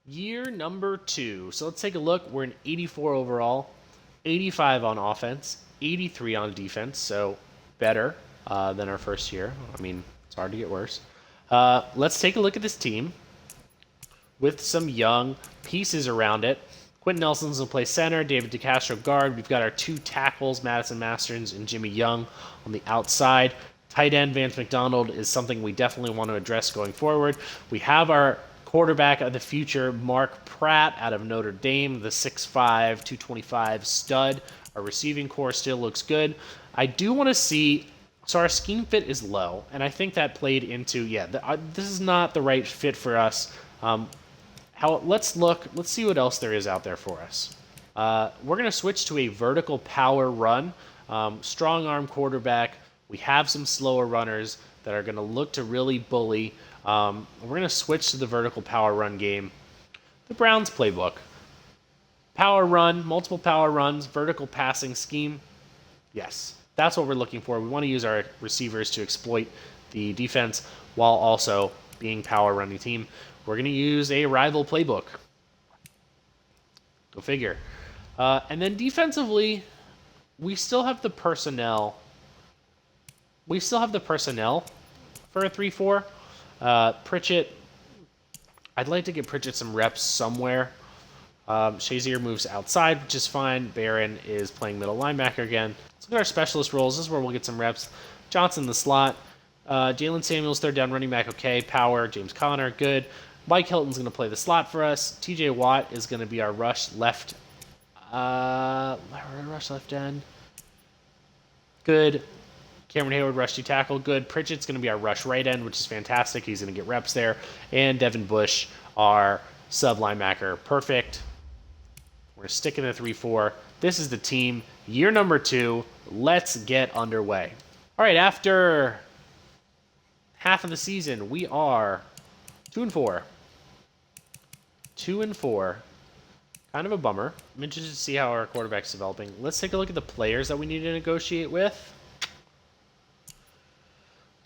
Year number 2. So let's take a look. We're an 84 overall, 85 on offense, 83 on defense. So better than our first year. I mean, it's hard to get worse. Let's take a look at this team with some young pieces around it. Quentin Nelson's going to play center, David DeCastro guard. We've got our 2 tackles, Madison Masterns and Jimmy Young on the outside. Tight end Vance McDonald is something we definitely want to address going forward. We have our quarterback of the future, Mark Pratt out of Notre Dame, the 6'5", 225 stud. Our receiving core still looks good. I do want to see, so our scheme fit is low, and I think that played into, this is not the right fit for us. Let's see what else there is out there for us. We're going to switch to a vertical power run, strong arm quarterback. We have some slower runners that are going to look to really bully. We're going to switch to the vertical power run game. The Browns playbook. Power run, multiple power runs, vertical passing scheme. Yes, that's what we're looking for. We want to use our receivers to exploit the defense while also being power running team. We're going to use a rival playbook. Go figure. And then defensively, we still have the personnel. We still have the personnel for a 3-4. Pritchett, I'd like to give Pritchett some reps somewhere. Shazier moves outside, which is fine. Barron is playing middle linebacker again. Let's look at our specialist roles. This is where we'll get some reps. Johnson in the slot. Jalen Samuels, third down running back, okay. Power, James Conner, good. Mike Hilton's going to play the slot for us. TJ Watt is going to be our rush left end. Good. Cameron Hayward, rush to tackle, good. Pritchett's going to be our rush right end, which is fantastic. He's going to get reps there. And Devin Bush, our sub linebacker, perfect. We're sticking to 3-4. This is the team. Year number 2. Let's get underway. All right, after half of the season, we are 2-4. 2-4. Kind of a bummer. I'm interested to see how our quarterback's developing. Let's take a look at the players that we need to negotiate with.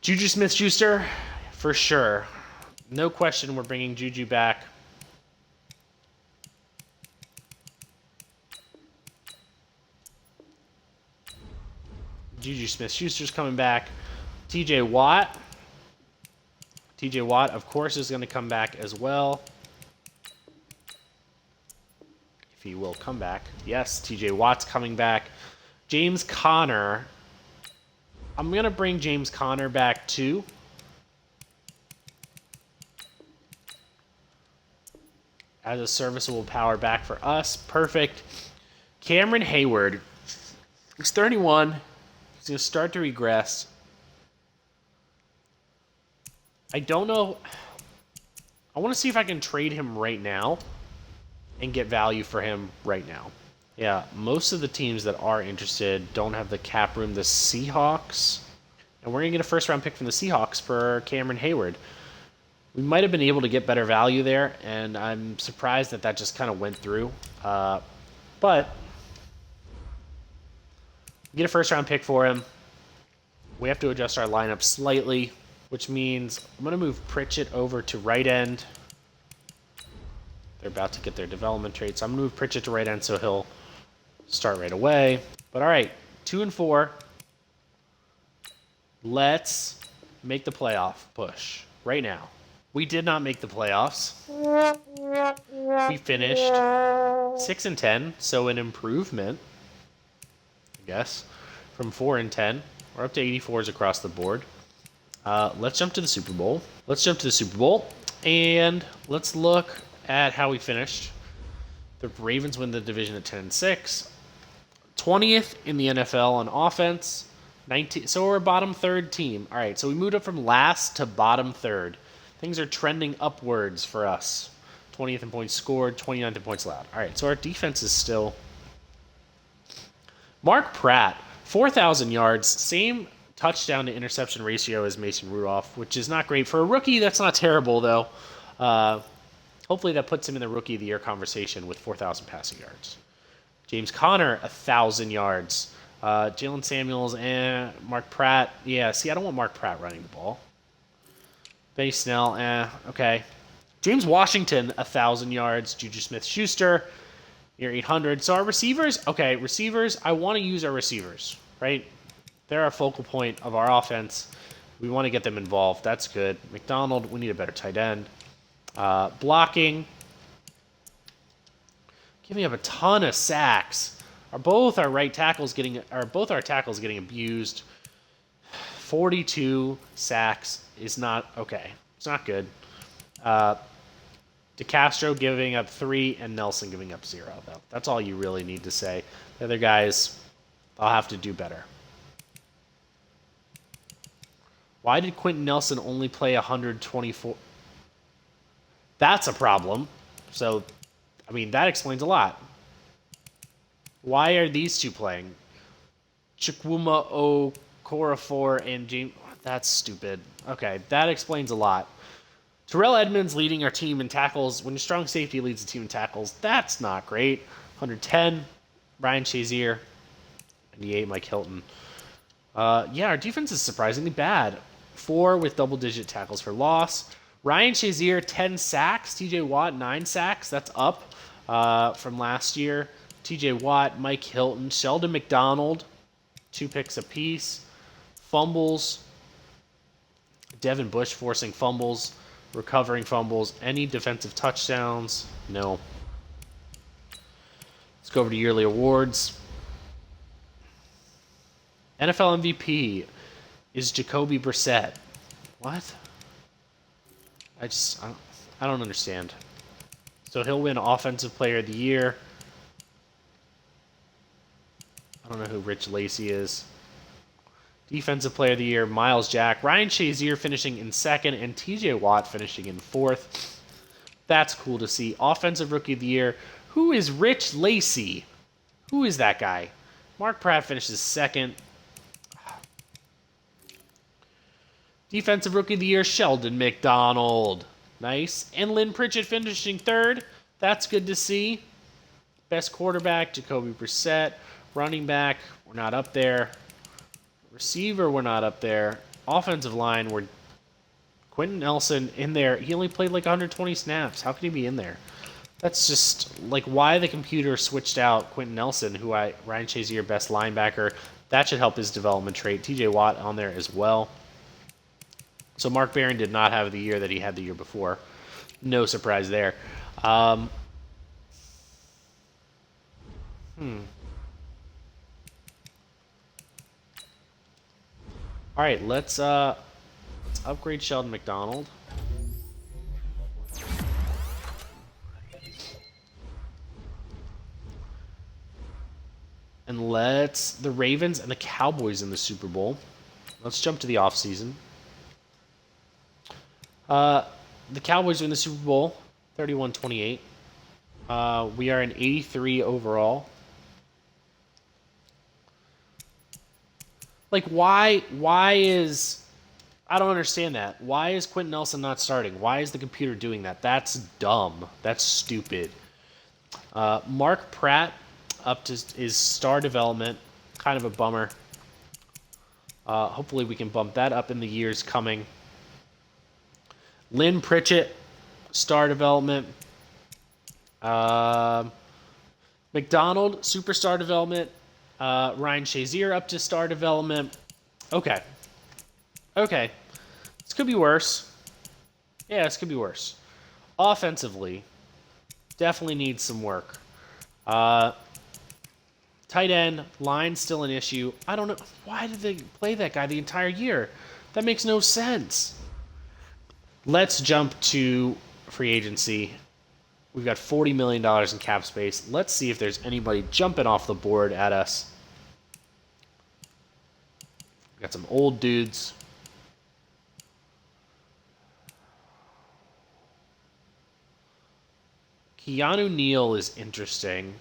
Juju Smith-Schuster, for sure. No question we're bringing Juju back. Juju Smith-Schuster's coming back. TJ Watt. TJ Watt, of course, is going to come back as well. If he will come back. Yes, TJ Watt's coming back. James Conner. I'm going to bring James Conner back too. As a serviceable power back for us. Perfect. Cameron Hayward. He's 31. He's going to start to regress. I don't know. I want to see if I can trade him right now and get value for him right now. Yeah, most of the teams that are interested don't have the cap room. The Seahawks, and we're going to get a first-round pick from the Seahawks for Cameron Hayward. We might have been able to get better value there, and I'm surprised that that just kind of went through. But we get a first-round pick for him. We have to adjust our lineup slightly, which means I'm going to move Pritchett over to right end. They're about to get their development trait, so I'm going to move Pritchett to right end so he'll start right away. But all right, 2-4. Let's make the playoff push right now. We did not make the playoffs. We finished 6-10, so an improvement, I guess, from 4-10. We're up to 84s across the board. Let's jump to the Super Bowl. And let's look at how we finished. The Ravens win the division at 10-6. 20th in the NFL on offense. 19. So we're a bottom third team. All right, so we moved up from last to bottom third. Things are trending upwards for us. 20th in points scored, 29th in points allowed. All right, so our defense is still... Mark Pratt, 4,000 yards, same touchdown to interception ratio as Mason Rudolph, which is not great. For a rookie, that's not terrible, though. Hopefully that puts him in the Rookie of the Year conversation with 4,000 passing yards. James Conner, 1,000 yards. Jalen Samuels and Mark Pratt. Yeah, see, I don't want Mark Pratt running the ball. Benny Snell, okay. James Washington, 1,000 yards. Juju Smith-Schuster, near 800. So our receivers, okay, receivers, I want to use our receivers, right? They're our focal point of our offense. We want to get them involved. That's good. McDonald, we need a better tight end. Blocking. Giving up a ton of sacks. Both our tackles getting abused. 42 sacks is not okay. It's not good. DeCastro giving up 3 and Nelson giving up 0, though. That's all you really need to say. The other guys, I'll have to do better. Why did Quentin Nelson only play 124? That's a problem. So, I mean, that explains a lot. Why are these two playing? Chukwuma Okorafor and James... That's stupid. Okay, that explains a lot. Terrell Edmonds leading our team in tackles. When your strong safety leads the team in tackles, that's not great. 110, Ryan Shazier. 98, Mike Hilton. Yeah, our defense is surprisingly bad. 4 with double-digit tackles for loss. Ryan Shazier, 10 sacks. TJ Watt, 9 sacks. That's up from last year. TJ Watt, Mike Hilton, Sheldon McDonald, 2 picks apiece. Fumbles. Devin Bush forcing fumbles, recovering fumbles. Any defensive touchdowns? No. Let's go over to yearly awards. NFL MVP is Jacoby Brissett. What? I don't understand. So he'll win Offensive Player of the Year. I don't know who Rich Lacy is. Defensive Player of the Year, Miles Jack. Ryan Shazier finishing in 2nd, and TJ Watt finishing in 4th. That's cool to see. Offensive Rookie of the Year. Who is Rich Lacy? Who is that guy? Mark Pratt finishes 2nd. Defensive Rookie of the Year, Sheldon McDonald. Nice. And Lynn Pritchett finishing 3rd. That's good to see. Best quarterback, Jacoby Brissett. Running back, we're not up there. Receiver, we're not up there. Offensive line, we're Quentin Nelson in there. He only played like 120 snaps. How can he be in there? That's just like why the computer switched out Quentin Nelson, Ryan Shazier, best linebacker. That should help his development trait. TJ Watt on there as well. So Mark Barron did not have the year that he had the year before. No surprise there. All right, let's upgrade Sheldon McDonald. And the Ravens and the Cowboys in the Super Bowl. Let's jump to the offseason. The Cowboys win the Super Bowl, 31-28. We are an 83 overall. Like, why is... I don't understand that. Why is Quentin Nelson not starting? Why is the computer doing that? That's dumb. That's stupid. Mark Pratt up to his star development. Kind of a bummer. Hopefully we can bump that up in the years coming. Lynn Pritchett, star development. McDonald, superstar development. Ryan Shazier up to star development. Okay. This could be worse. Yeah, this could be worse. Offensively, definitely needs some work. Tight end, line still an issue. I don't know. Why did they play that guy the entire year? That makes no sense. Let's jump to free agency. We've got $40 million in cap space. Let's see if there's anybody jumping off the board at us. We've got some old dudes. Keanu Neal is interesting.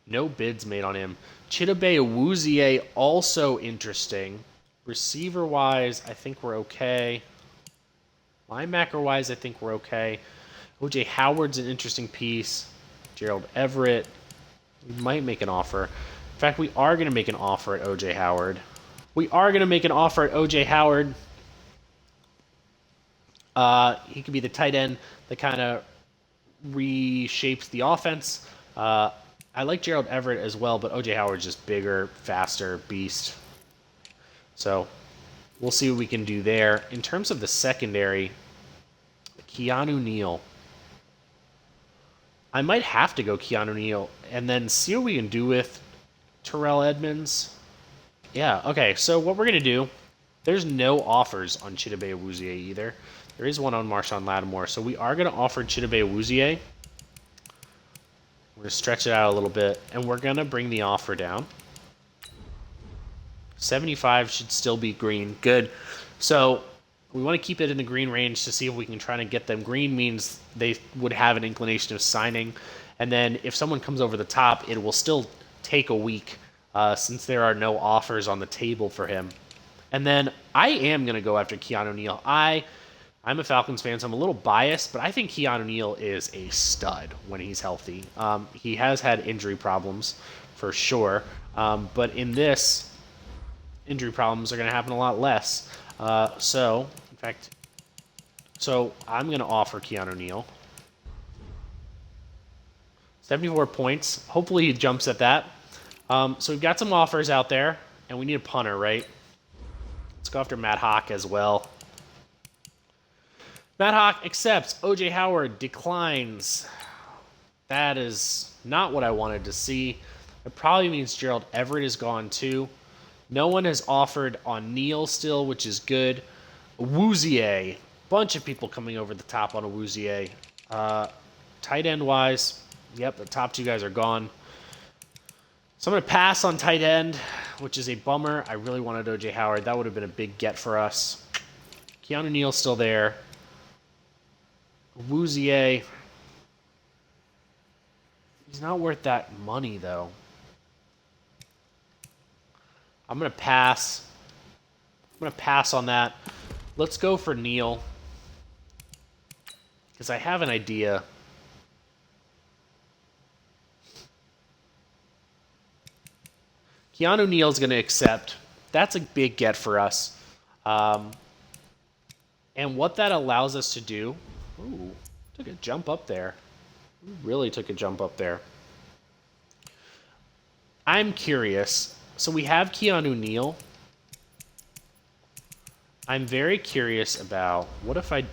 No bids made on him. Chidobe Awuzie also interesting. Receiver-wise, I think we're okay. Linebacker-wise, I think we're okay. O.J. Howard's an interesting piece. Gerald Everett. We might make an offer. In fact, we are going to make an offer at O.J. Howard. He could be the tight end that kind of reshapes the offense. I like Gerald Everett as well, but O.J. Howard's just bigger, faster, beast. So we'll see what we can do there. In terms of the secondary, Keanu Neal. I might have to go Keanu Neal and then see what we can do with Terrell Edmonds. Yeah, okay, so what we're going to do, there's no offers on Chidobe Awuzie either. There is one on Marshawn Lattimore, so we are going to offer Chidobe Awuzie. We're going to stretch it out a little bit, and we're going to bring the offer down. 75 should still be green. Good. So we want to keep it in the green range to see if we can try to get them. Green means they would have an inclination of signing. And then if someone comes over the top, it will still take a week since there are no offers on the table for him. And then I am going to go after Keanu Neal. I'm a Falcons fan, so I'm a little biased, but I think Keanu Neal is a stud when he's healthy. He has had injury problems for sure, but in this, injury problems are going to happen a lot less. So I'm going to offer Keanu Neal 74 points. Hopefully he jumps at that. So we've got some offers out there, and we need a punter, right? Let's go after Matt Hawk as well. Matt Hawk accepts. O.J. Howard declines. That is not what I wanted to see. It probably means Gerald Everett is gone too. No one has offered on Neal still, which is good. Awuzie. Bunch of people coming over the top on Awuzie. Tight end wise, yep, the top two guys are gone. So I'm going to pass on tight end, which is a bummer. I really wanted O.J. Howard. That would have been a big get for us. Keanu Neal's still there. Awuzie. He's not worth that money, though. I'm going to pass. I'm going to pass on that. Let's go for Neal. Because I have an idea. Keanu Neal's going to accept. That's a big get for us. And what that allows us to do... Ooh, took a jump up there. Really took a jump up there. I'm curious. So we have Keanu Neal. I'm very curious about... What if I...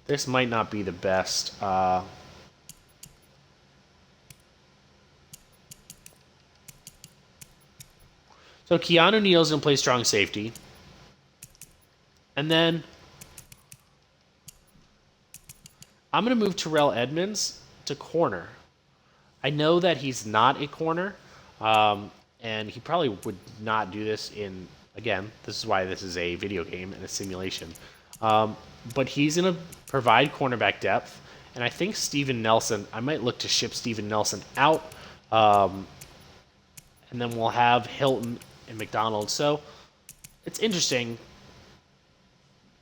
This might not be the best. So Keanu Neal's going to play strong safety. And then I'm going to move Terrell Edmonds to corner. I know that he's not a corner, and he probably would not do this in, again, this is why this is a video game and a simulation. But he's going to provide cornerback depth, and I think Steven Nelson, I might look to ship Steven Nelson out, and then we'll have Hilton and McDonald. So it's interesting.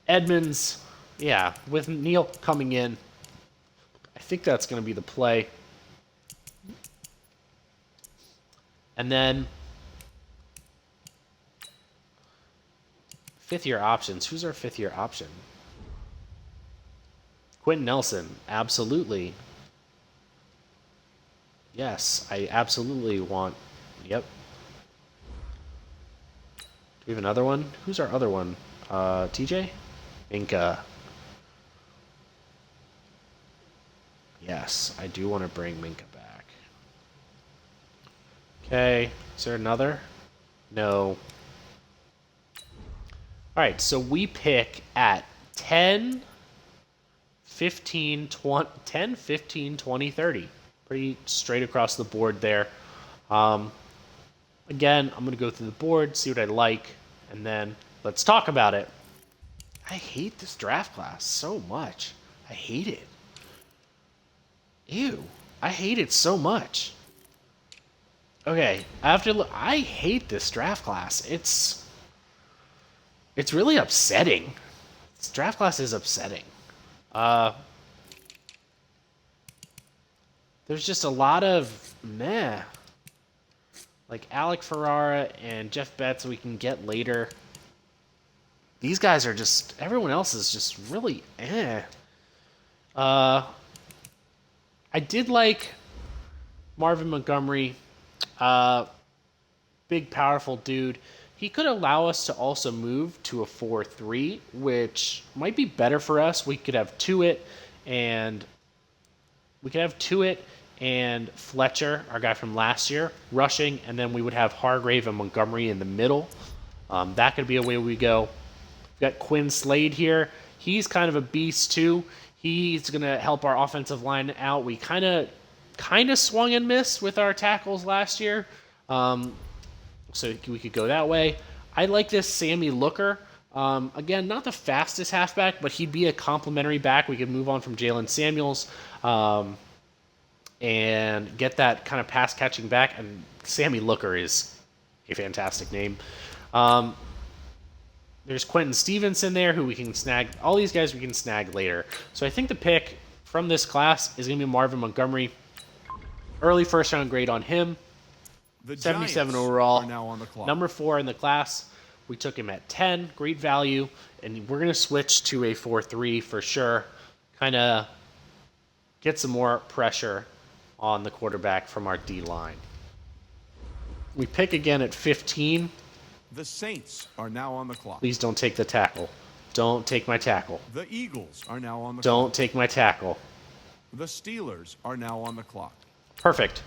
Edmonds, yeah, with Neal coming in, I think that's going to be the play. And then fifth-year options. Who's our fifth-year option? Quentin Nelson, absolutely. Yes, I absolutely want... Yep. Do we have another one? Who's our other one? TJ? Minka. Yes, I do want to bring Minka back. Okay, is there another? No. Alright, so we pick at 10, 15, 20, 10, 15, 20, 30. Pretty straight across the board there. Again, I'm going to go through the board, see what I like, and then let's talk about it. I hate this draft class so much. I hate it. Ew. I hate it so much. Okay, I hate this draft class. It's really upsetting. This draft class is upsetting. There's just a lot of meh. Like Alec Ferrara and Jeff Betts we can get later. These guys are just, everyone else is just really eh. I did like Marvin Montgomery. Big, powerful dude. He could allow us to also move to a 4-3, which might be better for us. We could have Tuitt and Fletcher, our guy from last year, rushing, and then we would have Hargrave and Montgomery in the middle. That could be a way we go. We've got Quinn Slade here. He's kind of a beast too. He's going to help our offensive line out. We kind of swung and missed with our tackles last year. So we could go that way. I like this Sammy Looker. Again, not the fastest halfback, but he'd be a complimentary back. We could move on from Jalen Samuels and get that kind of pass-catching back. And Sammy Looker is a fantastic name. There's Quentin Stevenson there, who we can snag. All these guys we can snag later. So I think the pick from this class is going to be Marvin Montgomery. Early first-round grade on him. The 77 Giants overall. Are now on the clock. Number 4 in the class. We took him at 10. Great value. And we're going to switch to a 4-3 for sure. Kind of get some more pressure on the quarterback from our D-line. We pick again at 15. The Saints are now on the clock. Please don't take the tackle. Don't take my tackle. The Eagles are now on the clock. Don't take my tackle. The Steelers are now on the clock. Perfect.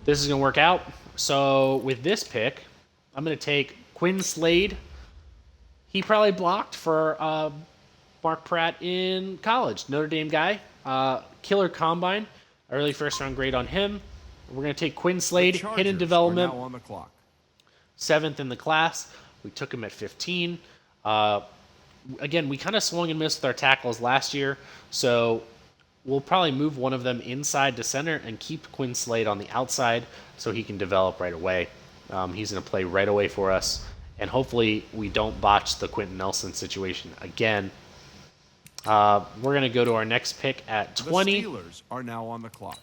This is going to work out. So with this pick, I'm going to take Quinn Slade. He probably blocked for Mark Pratt in college. Notre Dame guy. Killer combine. Early first-round grade on him. We're going to take Quinn Slade. Hidden development. Are now on the clock. 7th in the class. We took him at 15. Again, we kind of swung and missed with our tackles last year, so we'll probably move one of them inside to center and keep Quinn Slade on the outside so he can develop right away. He's going to play right away for us, and hopefully we don't botch the Quentin Nelson situation again. We're going to go to our next pick at 20. The Steelers are now on the clock.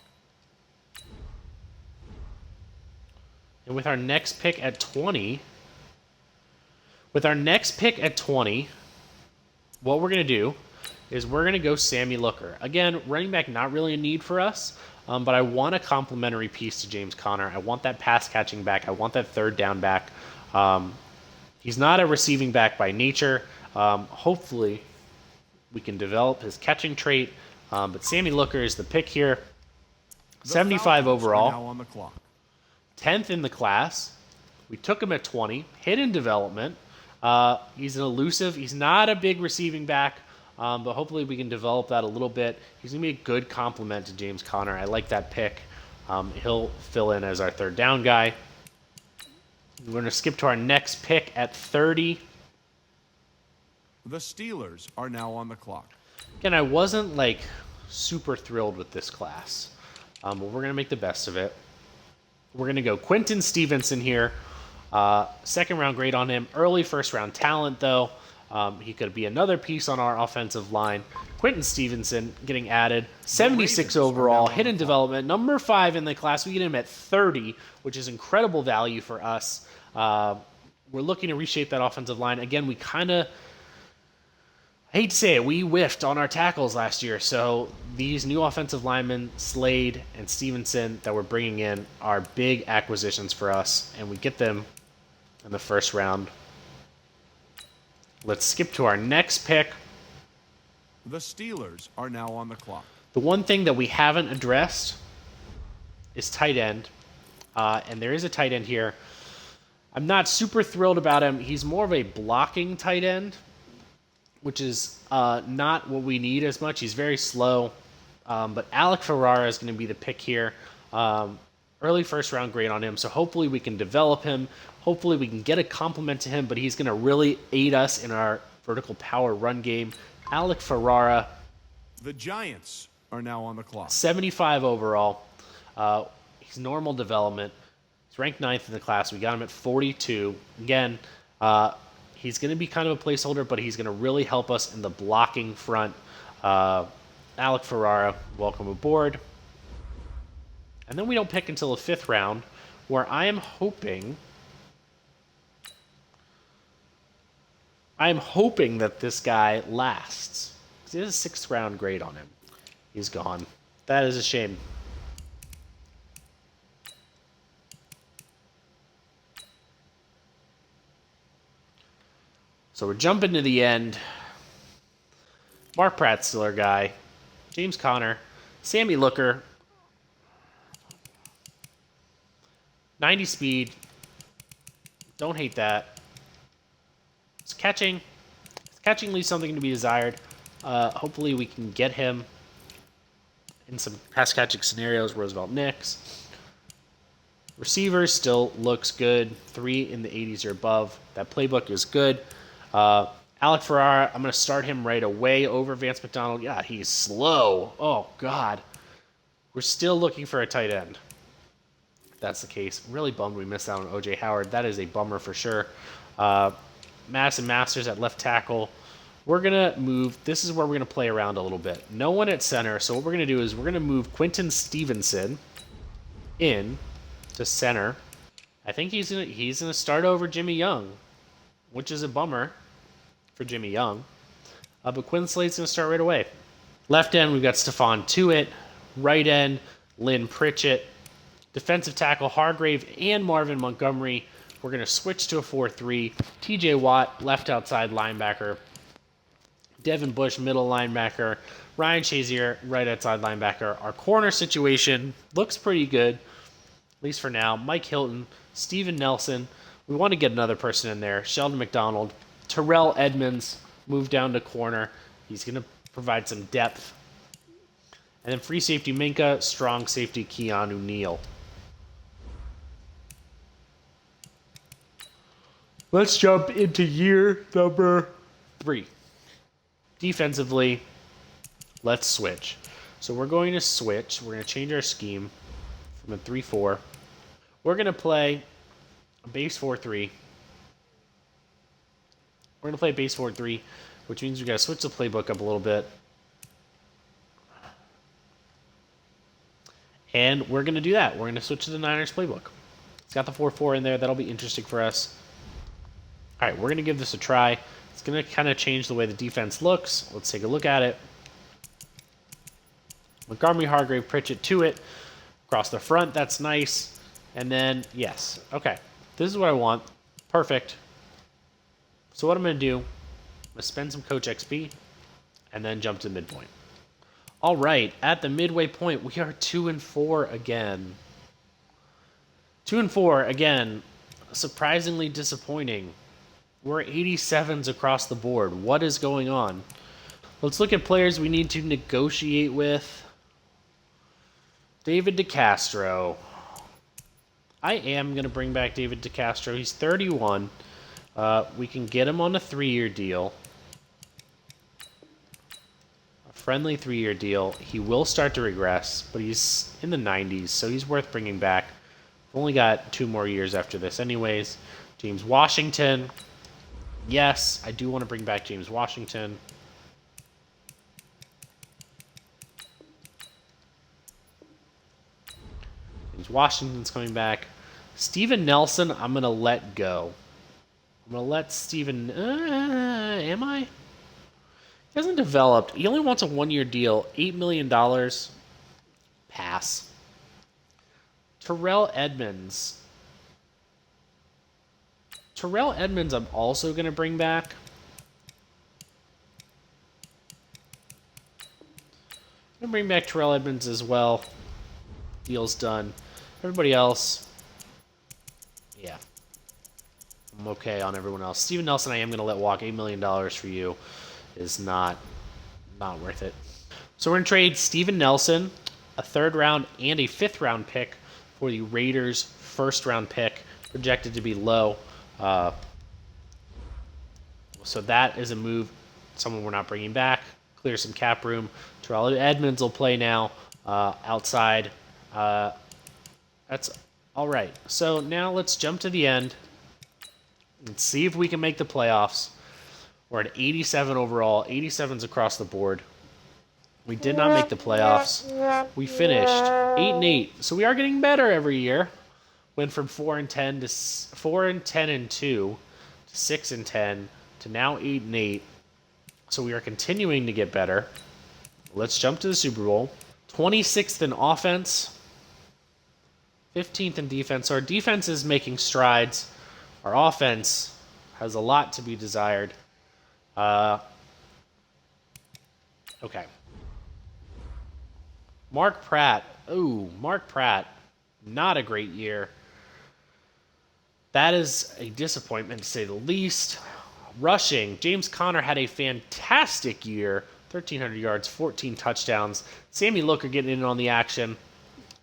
And with our next pick at 20, what we're going to do is we're going to go Sammy Looker. Again, running back not really a need for us, but I want a complementary piece to James Conner. I want that pass catching back. I want that third down back. He's not a receiving back by nature. Hopefully, we can develop his catching trait. But Sammy Looker is the pick here. 75 overall. Now on the clock. 10th in the class. We took him at 20. Hidden development. He's an elusive. He's not a big receiving back, but hopefully we can develop that a little bit. He's going to be a good complement to James Conner. I like that pick. He'll fill in as our third down guy. We're going to skip to our next pick at 30. The Steelers are now on the clock. Again, I wasn't like super thrilled with this class, but we're going to make the best of it. We're going to go Quentin Stevenson here. Second round grade on him. Early first round talent, though. He could be another piece on our offensive line. Quentin Stevenson getting added. 76 overall. Hidden development. Number 5 in the class. We get him at 30, which is incredible value for us. We're looking to reshape that offensive line. Again, we kind of, I hate to say it, we whiffed on our tackles last year. So these new offensive linemen, Slade and Stevenson, that we're bringing in are big acquisitions for us, and we get them in the first round. Let's skip to our next pick. The Steelers are now on the clock. The one thing that we haven't addressed is tight end, and there is a tight end here. I'm not super thrilled about him. He's more of a blocking tight end, which is not what we need as much. He's very slow. But Alec Ferrara is going to be the pick here. Early first round grade on him. So hopefully we can develop him. Hopefully we can get a compliment to him, but he's going to really aid us in our vertical power run game. Alec Ferrara. The Giants are now on the clock. 75 overall. He's normal development. He's ranked 9th in the class. We got him at 42. Again, he's going to be kind of a placeholder, but he's going to really help us in the blocking front. Alec Ferrara, welcome aboard. And then we don't pick until the 5th round, where I am hoping that this guy lasts. He has a 6th round grade on him. He's gone. That is a shame. So we're jumping to the end. Mark Pratt's still our guy. James Conner. Sammy Looker. 90 speed. Don't hate that. His catching leaves something to be desired. Hopefully we can get him in some pass catching scenarios. Roosevelt Nix. Receivers still looks good. 3 in the 80s or above. That playbook is good. Alec Ferrara, I'm going to start him right away over Vance McDonald. Yeah, he's slow. Oh, God. We're still looking for a tight end. If that's the case. I'm really bummed we missed out on O.J. Howard. That is a bummer for sure. Madison Masters at left tackle. We're going to move. This is where we're going to play around a little bit. No one at center. So what we're going to do is we're going to move Quentin Stevenson in to center. I think he's going to start over Jimmy Young, which is a bummer for Jimmy Young. But Quinn Slade's going to start right away. Left end, we've got Stephon Tuitt. Right end, Lynn Pritchett. Defensive tackle, Hargrave and Marvin Montgomery. We're going to switch to a 4-3. TJ Watt, left outside linebacker. Devin Bush, middle linebacker. Ryan Shazier, right outside linebacker. Our corner situation looks pretty good, at least for now. Mike Hilton, Steven Nelson. We want to get another person in there. Sheldon McDonald. Terrell Edmonds moved down to corner. He's going to provide some depth. And then free safety Minka, strong safety Keanu Neal. Let's jump into year number 3. Defensively, let's switch. So we're going to switch. We're going to change our scheme from a 3-4. We're going to play a base 4-3. We're going to play base 4-3, which means we got to switch the playbook up a little bit. And we're going to do that. We're going to switch to the Niners playbook. It's got the 4-4 in there. That'll be interesting for us. All right, we're going to give this a try. It's going to kind of change the way the defense looks. Let's take a look at it. Montgomery, Hargrave, Pritchett, Tuitt. Across the front, that's nice. And then, yes. Okay, this is what I want. Perfect. So what I'm going to do, I'm going to spend some Coach XP and then jump to the midpoint. All right, at the midway point, we are 2-4 again. 2-4 again. Surprisingly disappointing. We're 87s across the board. What is going on? Let's look at players we need to negotiate with. David DeCastro. I am going to bring back David DeCastro. He's 31. We can get him on a 3-year deal. A friendly 3-year deal. He will start to regress, but he's in the 90s, so he's worth bringing back. We've only got 2 more years after this anyways. James Washington. Yes, I do want to bring back James Washington. James Washington's coming back. Steven Nelson, I'm going to let go. I'm going to let Steven... am I? He hasn't developed. He only wants a 1-year deal. $8 million. Pass. Terrell Edmonds. I'm also going to bring back. I'm going to bring back Terrell Edmonds as well. Deal's done. Everybody else, yeah. I'm okay on everyone else. Steven Nelson, I am going to let walk. $8 million for you is not worth it. So we're going to trade Steven Nelson, a 3rd round and a 5th round pick for the Raiders' 1st round pick, projected to be low. So that is a move, someone we're not bringing back. Clear some cap room. Terrell Edmonds will play now outside. That's all right. So now let's jump to the end and see if we can make the playoffs. We're at 87 overall, 87s across the board. We did not make the playoffs. We finished 8-8. So we are getting better every year. Went from 4-10 to 4-10-2 to 6-10 to now 8-8. So we are continuing to get better. Let's jump to the Super Bowl. 26th in offense, 15th in defense. So our defense is making strides. Our offense has a lot to be desired. Okay. Mark Pratt. Ooh, Mark Pratt. Not a great year. That is a disappointment to say the least. Rushing. James Conner had a fantastic year. 1,300 yards, 14 touchdowns. Sammy Looker getting in on the action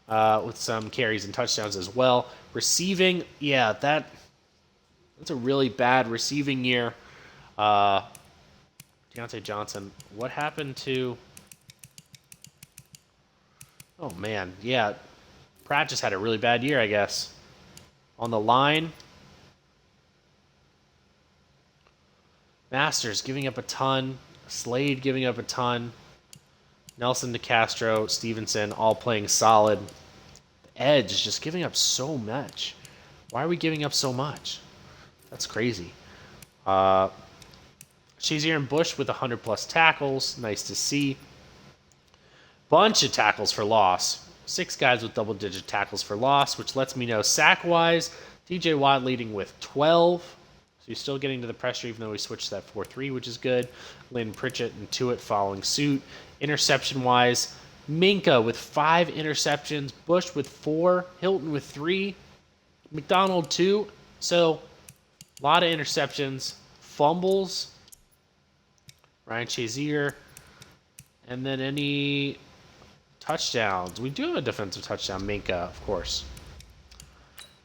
with some carries and touchdowns as well. Receiving, yeah, that's a really bad receiving year. Deontay Johnson, what happened to... Oh, man, yeah. Pratt just had a really bad year, I guess. On the line, Masters giving up a ton. Slade giving up a ton. Nelson DeCastro, Stevenson, all playing solid. Edge just giving up so much. Why are we giving up so much? That's crazy. Shazier and Bush with 100-plus tackles. Nice to see. Bunch of tackles for loss. 6 guys with double-digit tackles for loss, which lets me know sack-wise, TJ Watt leading with 12. So you're still getting to the pressure, even though we switched that 4-3, which is good. Lynn Pritchett and Tuitt following suit. Interception-wise, Minka with 5 interceptions, Bush with 4, Hilton with 3, McDonald 2. So a lot of interceptions, fumbles, Ryan Shazier, and then any touchdowns. We do have a defensive touchdown, Minka, of course.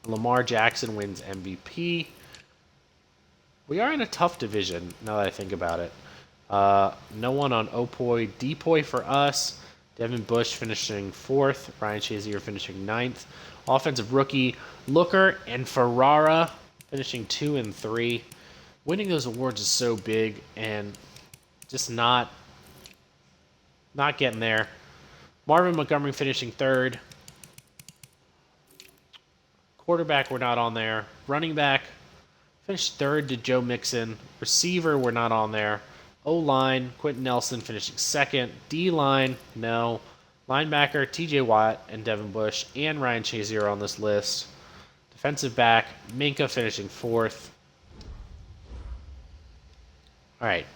Lamar Jackson wins MVP. We are in a tough division, now that I think about it. No one on Opoy. Depoy for us. Devin Bush finishing 4th. Ryan Shazier finishing 9th. Offensive rookie, Looker and Ferrara finishing 2 and 3. Winning those awards is so big and just not getting there. Marvin Montgomery finishing 3rd. Quarterback, we're not on there. Running back, finished 3rd to Joe Mixon. Receiver, we're not on there. O-line, Quentin Nelson finishing 2nd. D-line, no. Linebacker, TJ Watt and Devin Bush and Ryan Shazier are on this list. Defensive back, Minka finishing 4th. All right.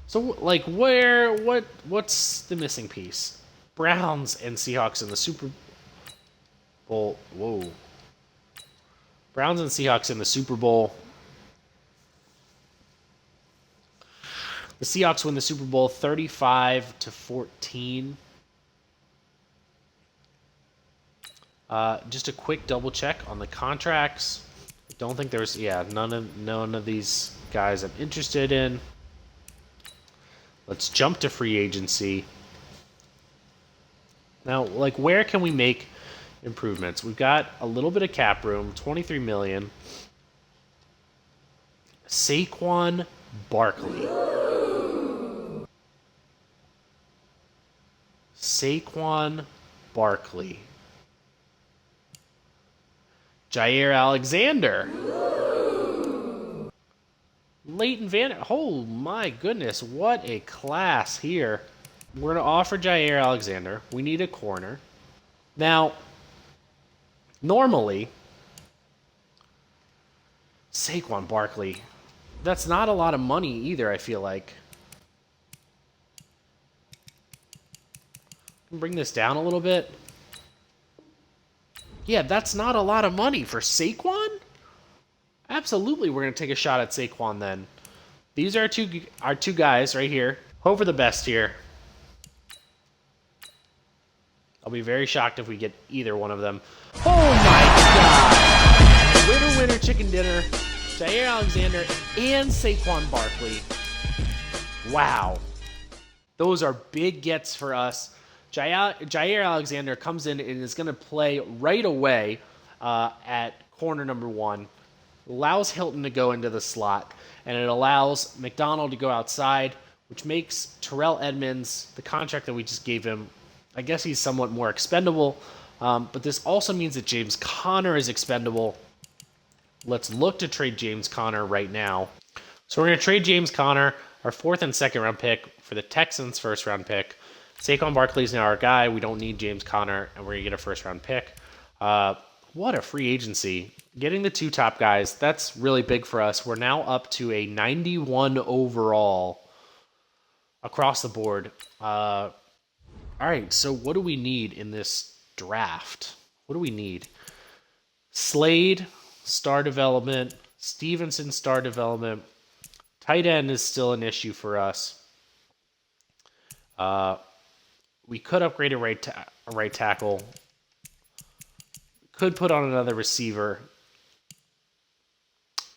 So, like, what's the missing piece? Browns and Seahawks in the Super Bowl. Whoa. Browns and Seahawks in the Super Bowl. The Seahawks win the Super Bowl 35-14. Just a quick double check on the contracts. I don't think there's none of these guys I'm interested in. Let's jump to free agency. Now, like, where can we make improvements? We've got a little bit of cap room, $23 million. Saquon Barkley. Saquon Barkley. Jair Alexander. Leighton Van... Oh, my goodness. What a class here. We're going to offer Jair Alexander. We need a corner. Now, normally, Saquon Barkley, that's not a lot of money either, I feel like. Bring this down a little bit. Yeah, that's not a lot of money for Saquon? Absolutely, we're going to take a shot at Saquon then. These are our two guys right here. Hope for the best here. I'll be very shocked if we get either one of them. Oh my God! Winner, winner, chicken dinner. Jair Alexander and Saquon Barkley. Wow. Those are big gets for us. Jair Alexander comes in and is going to play right away at corner number 1. Allows Hilton to go into the slot, and it allows McDonald to go outside, which makes Terrell Edmonds, the contract that we just gave him, I guess he's somewhat more expendable, But this also means that James Conner is expendable. Let's look to trade James Conner right now. So we're going to trade James Conner, our 4th and 2nd round pick, for the Texans' 1st round pick. Saquon Barkley's now our guy. We don't need James Conner, and we're going to get a 1st round pick. What a free agency. Getting the 2 top guys, that's really big for us. We're now up to a 91 overall across the board. All right, so what do we need in this draft? What do we need? Slade, star development. Stevenson, star development. Tight end is still an issue for us. We could upgrade a right tackle. Could put on another receiver.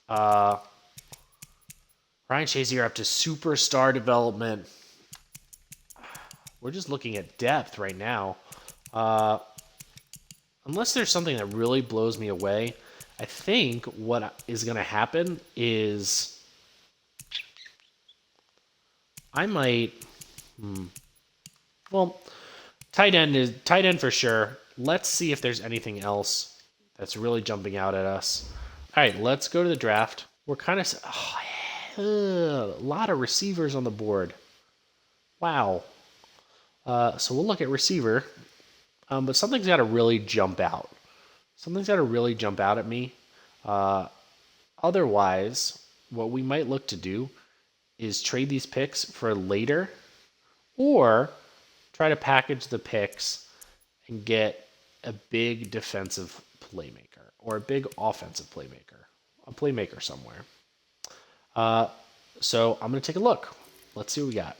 Ryan Shazier up to superstar development. We're just looking at depth right now. Unless there's something that really blows me away, I think what is going to happen is I might. Well, tight end for sure. Let's see if there's anything else that's really jumping out at us. All right, let's go to the draft. We're kind of a lot of receivers on the board. Wow. So we'll look at receiver, but something's got to really jump out. Something's got to really jump out at me. Otherwise, what we might look to do is trade these picks for later, or try to package the picks and get a big defensive playmaker or a big offensive playmaker, a playmaker somewhere. So I'm going to take a look. Let's see what we got.